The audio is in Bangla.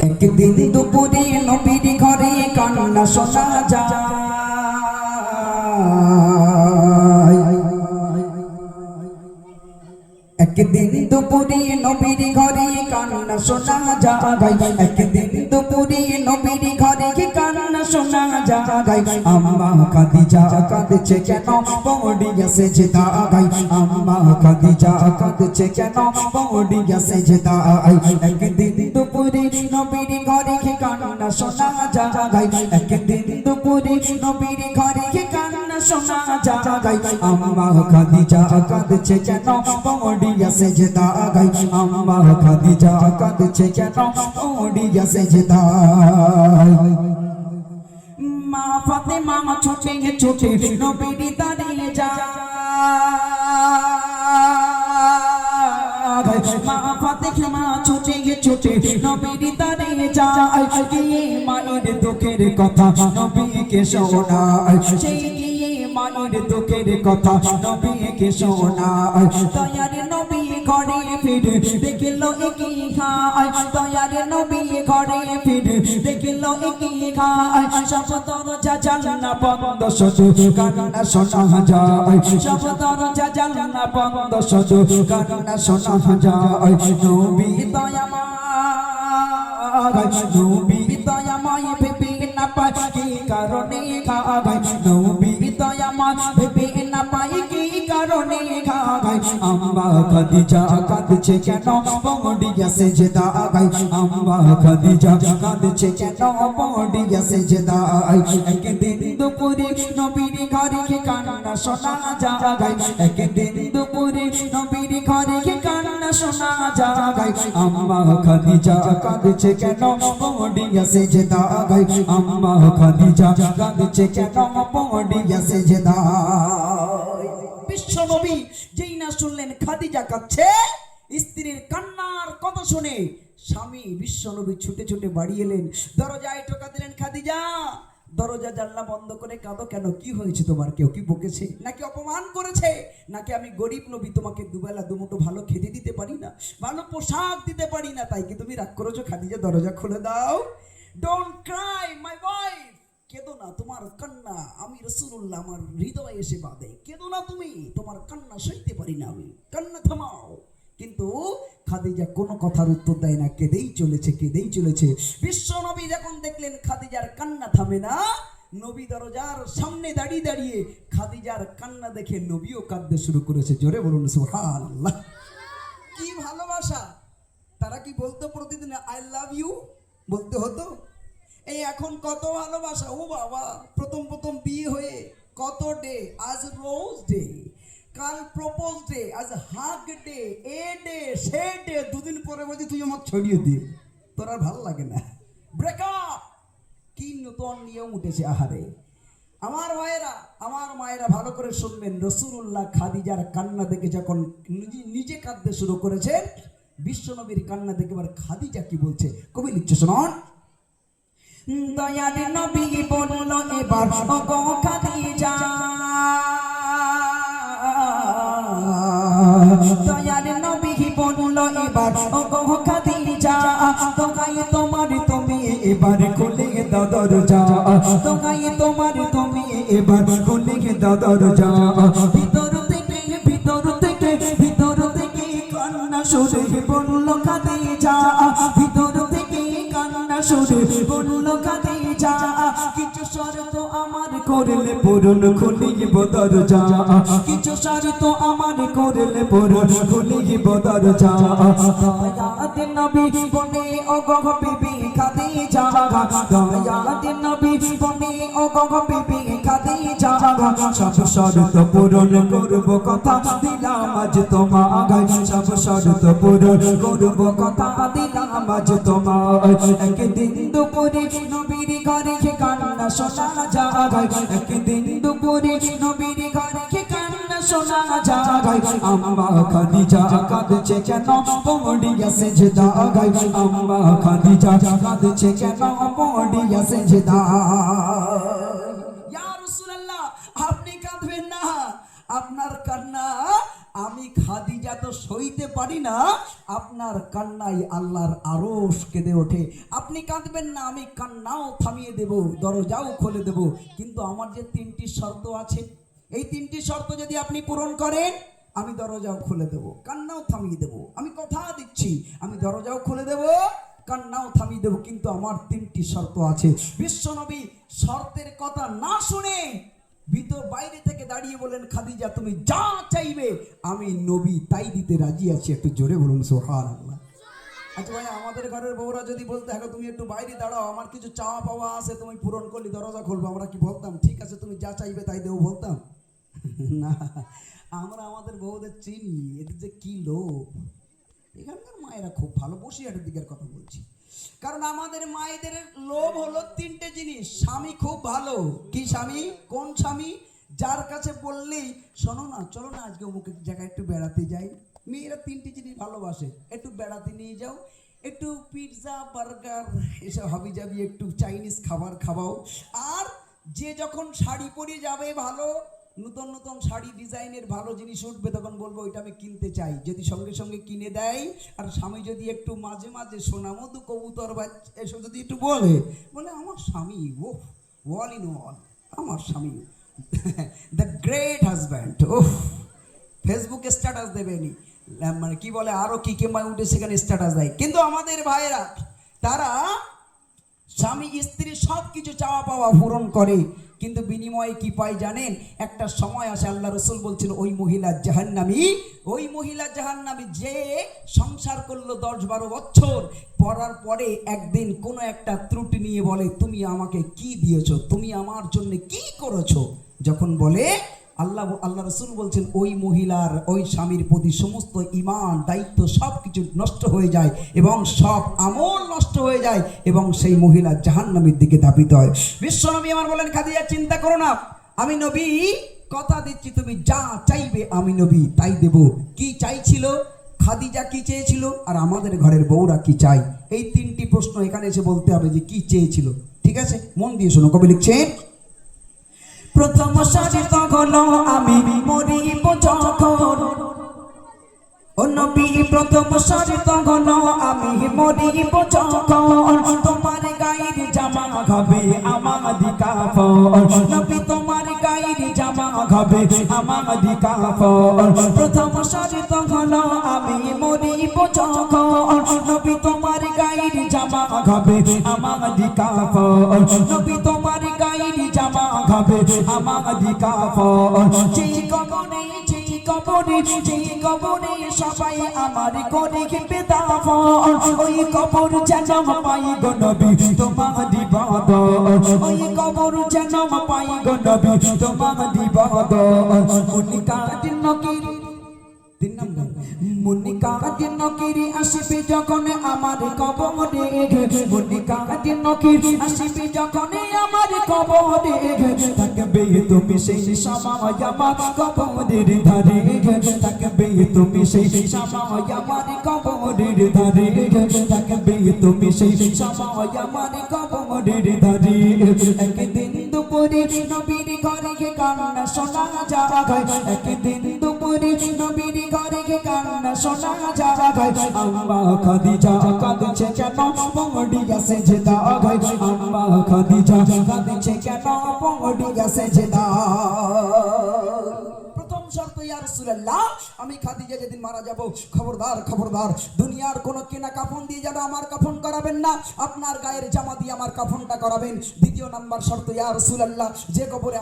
একদিন দুপুরে নবীর ঘরে কান্না শোনা যায়। একদিন দুপুরে নবীর ঘরে কান্না শোনা যায়। একদিন দুপুরে নবীর ঘরে কান্না শোনা যায়। আম্মা খাদিজা কাঁদছে কেন পড়িয়া সেজদায়। আম্মা খাদিজা কাঁদছে কেন পড়িয়া সেজদায়। একদিন দুপুরে নবীর ঘরে কান্না শোনা যায়। একদিন দুপুরে নবীর ঘরে কান্না শোনা যায়। আম্মা খাদিজা কাঁদছে কেন পড়িয়া সেজদায়। আম্মা খাদিজা কাঁদছে কেন পড়িয়া সেজদায়। মা ফাতেমা ছুটে ছুটে নবীর দাঁড়িয়ে যায়। মা ফাতেমা ছুটে ছুটে নবীর দাঁড়িয়ে যায়। গিয়ে মায়ের দুঃখের কথা নবীকে শোনায়। সেই গিয়ে মায়ের দুঃখের কথা নবীকে শোনায়। দয়ার নবী ঘরে ফিরে দেখিল কি খায়। দয়ার নবী ঘরে ফিরে দেখিল কি খায়। সব দরজা জানালা বন্ধ, শুধু কান্না শোনা যায়। সব দরজা জানালা বন্ধ, শুধু কান্না শোনা যায়। নবী দয়াময়, নবী দয়াময় ভেবে না পায় কি কারণে খায়। নবী দয়াময় ভেবে না পায় কি কারণে খায়। আম্মা খাদিজা কাঁদছে কেন পড়িয়া সেজদায়। আম্মা খাদিজা কাঁদছে কেন পড়িয়া সেজদায়। একদিন দুপুরে নবীর ঘরে কান্না শোনা যায়। একদিন দুপুরে নবীর ঘরে কান্না শোনা যায়। আম্মা খাদিজা কাঁদছে কেন পড়িয়া সেজদায়। আম্মা খাদিজা কাঁদছে কেন পড়িয়া সেজদায়। বিশ্বনবী যেই না শুনলেন খাদিজা কাঁদছে, স্ত্রীর কান্নার কথা শুনে স্বামী বিশ্বনবী ছুটে ছুটে বাড়ি এলেন। দরজায় টোকা দিলেন, খাদিজা দরজা জানলা বন্ধ করে কাঁদো কেন? কি হয়েছে তোমার? কেউ কি বকেছে নাকি অপমান করেছে? নাকি আমি গরিব নবী তোমাকে দুবেলা দুমুঠো ভালো খেতে দিতে পারি না, ভালো পোশাক দিতে পারি না, তাই কি তুমি রাগ করেছো? খাদিজা দরজা খুলে দাও। ডোন্ট ক্রাই মাই ওয়াইফ, কেঁদো না, তোমার কান্না আমি রাসূলুল্লাহ আমার হৃদয়ে এসে বাঁধে। কেঁদো না তুমি, তোমার কান্না সইতে পারি না আমি, কান্না থামাও। কিন্তু খাদিজা কোনো কথার উত্তর দেয় না, কেঁদেই চলেছে কেঁদেই চলেছে। বিশ্ব নবী যখন দেখলেন খাদিজার কান্না থামে না, নবী দরজার সামনে দাঁড়িয়ে দাঁড়িয়ে খাদিজার কান্না দেখে নবীও কাঁদতে শুরু করেছে। জোরে বলুন সুবহানাল্লাহ। কি ভালোবাসা! তারা কি বলতো প্রতিদিন আই লাভ ইউ? বলতে হতো। এই এখন কত ভালোবাসা! ও বাবা, প্রথম প্রথম বিয়ে হয়ে কত ডে, আজ রোজ ডে, কাল প্রপোজ ডে, আজ হাগ ডে, এ ডে সে ডে, দুদিন পরে বলছি তুই আমার ছড়িয়ে দে, তোর আর ভালো লাগে না, ব্রেকআপ। কি নতুন নিয়ম উঠেছে! আহারে আমার মায়েরা ভালো করে শুনবেন। রাসূলুল্লাহ খাদিজার কান্না দেখে যখন নিজে কাঁদতে শুরু করেছেন, বিশ্বনবীর কান্না দেখে এবার খাদিজা কি বলছে কবি লিখছে, শুনুন। দয়ার নবী বলল এবার ওগো খাদিজা, দয়ার নবী বলল এবার ওগো খাদিজা, দোহাই তোমার তুমি এবার খুলে দাও দরজা, দোহাই তোমার তুমি এবার খুলে দাও দরজা। ভিতর থেকে কান্না সুরে বলল খাদিজা, ভিতর থেকে কান্না সুরে বলল খাদিজা, কিছু শর্ত আমার করলে পূরণ খুলিব দরজা, কিছু শর্ত আমার করলে পূরণ খুলিব দরজা। দয়াতে নবী বনে ওগো বিবি খাদিজা, দয়াতে নবী বনে ওগো বিবি খাদিজা, সব শর্ত পূরণ করব কথা দিলাম আজ তোমায়, সব শর্ত পূরণ করব কথা দিলাম আজ তোমায়। একদিন দুপুরে নবীর ঘরে কান্না শোনা যায়, একদিন দুপুরে নবীর ঘরে কান্না শোনা যায়। আম্মা খাদিজা কাঁদছে কেন পড়িয়া সেজদায়, আম্মা খাদিজা কাঁদছে কেন পড়িয়া সেজদায়। ইয়া রাসূলুল্লাহ, আপনি কাঁদবেন না, আপনার কান্না আমি খাদিজা তো সইতে পারি না, আপনার কান্নায় আল্লাহর আরশ কেঁদে ওঠে। আপনি কাঁদবেন না, আমি কান্নাও থামিয়ে দেব, দরজাও খুলে দেব, কিন্তু আমার যে 3টি শর্ত আছে, এই 3টি শর্ত যদি আপনি পূরণ করেন, আমি দরজাও খুলে দেব, কান্নাও থামিয়ে দেব। আমি কথা দিচ্ছি, আমি দরজাও খুলে দেব, কান্নাও থামিয়ে দেব, কিন্তু আমার 3টি শর্ত আছে। বিশ্বনবী শর্তের কথা না শুনে ভিতর বাইরে থেকে দাঁড়িয়ে বলেন, খাদিজা তুমি যা চাইবে আমি নবী তাই দিতে রাজি আছি। একটু জোরে বলুন সুবহানাল্লাহ। আচ্ছা ভাই, আমাদের ঘরের বউরা যদি বলতে, হ্যাঁ তুমি একটু বাইরে দাঁড়াও, আমার কিছু চাওয়া পাওয়া আছে, তুমি পূরণ করলে দরজা খুলবো, আমরা কি বলতাম ঠিক আছে তুমি যা চাইবে তাই দেবো বলতাম? না, আমরা আমাদের বউদের চিনি, এদের যে কি লোভ। এখানকার মায়েরা খুব ভালো, বসিরহাটের দিকের কথা বলছি, কারণ আমাদের মায়েদের লোভ হলো 3টে জিনিস। স্বামী খুব ভালো, কি স্বামী? কোন স্বামী? যার কাছে বললেই শোনো না, চলো না আজকে অমুক জায়গায় একটু বেড়াতে যাই। মেয়েরা 3টি জিনিস ভালোবাসে, একটু বেড়াতে নিয়ে যাও, একটু পিৎজা বার্গার এসব হাবি যাবি, একটু চাইনিজ খাবার খাওয়াও। আর যে যখন শাড়ি পরে যাবে, ভালো নতুন নতুন শাড়ি ডিজাইনের ভালো জিনিস উঠবে, তখন বলবো ওইটা আমি কিনতে চাই, যদি সঙ্গে সঙ্গে কিনে দেয়। আর স্বামী যদি একটু মাঝে মাঝে সোনা মধু কবুতর বা এসব যদি একটু বলে আমার স্বামী ও ওয়াল ইন ওয়াল, আমার স্বামী দ্য গ্রেট হাজব্যান্ড, ও ফেসবুকে স্ট্যাটাস দেবেনি, মানে কি বলে আরো কি কেমন উঠে সেখানে স্ট্যাটাস দেয়। কিন্তু আমাদের ভাইয়েরা, তারা স্বামী স্ত্রী সব কিছু চাওয়া পাওয়া পূরণ করে, কিন্তু বিনিময়ে কি পাই জানেন? একটা সময় আসে, আল্লাহ রসুল বলছেন ওই মহিলা জাহান্নামী, ওই মহিলা জাহান্নামী যে সংসার করলো 10-12 বছর, পড়ার পরে একদিন কোনো একটা ত্রুটি নিয়ে বলে, তুমি আমাকে কি দিয়েছো, তুমি আমার জন্য কি করেছো। যখন বলে, আল্লাহ রসুল বলছেন ওই মহিলার, ওই স্বামীর প্রতি সমস্ত ঈমান দায়িত্ব সব কিছু নষ্ট হয়ে যায় এবং সব আমল নষ্ট হয়ে যায় এবং সেই মহিলা জাহান্নামের দিকে ধাবিত হয়। বিশ্বনবী আমার বলেন, খাদিজা চিন্তা করো না, আমি নবী কথা দিচ্ছি, তুমি যা চাইবে আমি নবী তাই দেব। কি চাইছিল খাদিজা, কি চেয়েছিল, আর আমাদের ঘরের বউরা কি চাই? এই 3টি প্রশ্ন এখানে এসে বলতে হবে যে কি চেয়েছিল। ঠিক আছে, মন দিয়ে শোনো, কবি লিখছেন, প্রথম সাজিত হলো আমি মরিব যখন, ও নবী প্রথম সাজিত হলো আমি মরিব যখন, তোমার গায়ের জামা খাবে আমাদি কাফন, নবী তোমার গায়ের জামা খাবে আমাদি কাফন, প্রথম সাজিত হলো আমি মরিব যখন, নবী তোমার গায়ের জামা খাবে আমাদি কাফন, নবী তোমার গায়ের জামা খাবে আমাদি কাফন, যেই কবরে যেই কবরে যেই কবরে সবাই আমার করে খেপে দাফন, ওই কবর যেন পাই গো নবী তোমার দিবাদ, ওই কবর যেন পাই গো নবী তোমার দিবাদ, মুনিকাতিন নকির 3 নম্বর, মুনিকাতিন নকির আসবে যখন আমার কবরে, মুনিকাতিন নকির আসবে যখন আমার কবরে, থাকবে তুমি সেই সময় আমার কবরের ধারে, থাকবে তুমি সেই সময় আমার কবরের ধারে, থাকবে তুমি সেই সময় আমার কবরের ধারে। একদিন দুপুরে নবীর ঘরে কান্না শোনা যায়, একদিন দুপুরে নবীর ঘরে কান্না শোনা যায়, আম্মা খাদিজা কাঁদছে কেন পড়িয়া সেজদায়, আম্মা খাদিজা কাঁদছে কেন পড়িয়া সেজদায়। প্রথম শর্ত, ইয়া রাসূলুল্লাহ আমি খাদিজা যেদিন মারা যাব, খবরদার খবরদার দুনিয়ার কোনো কেনা কাফন দিয়ে যেন আমার কাফন করাবেন না, আপনার গায়ের জামা দিয়ে আমার কাফনটা করাবেন। দ্বিতীয় নাম্বার শর্ত, ইয়া রাসূলুল্লাহ যে কবরে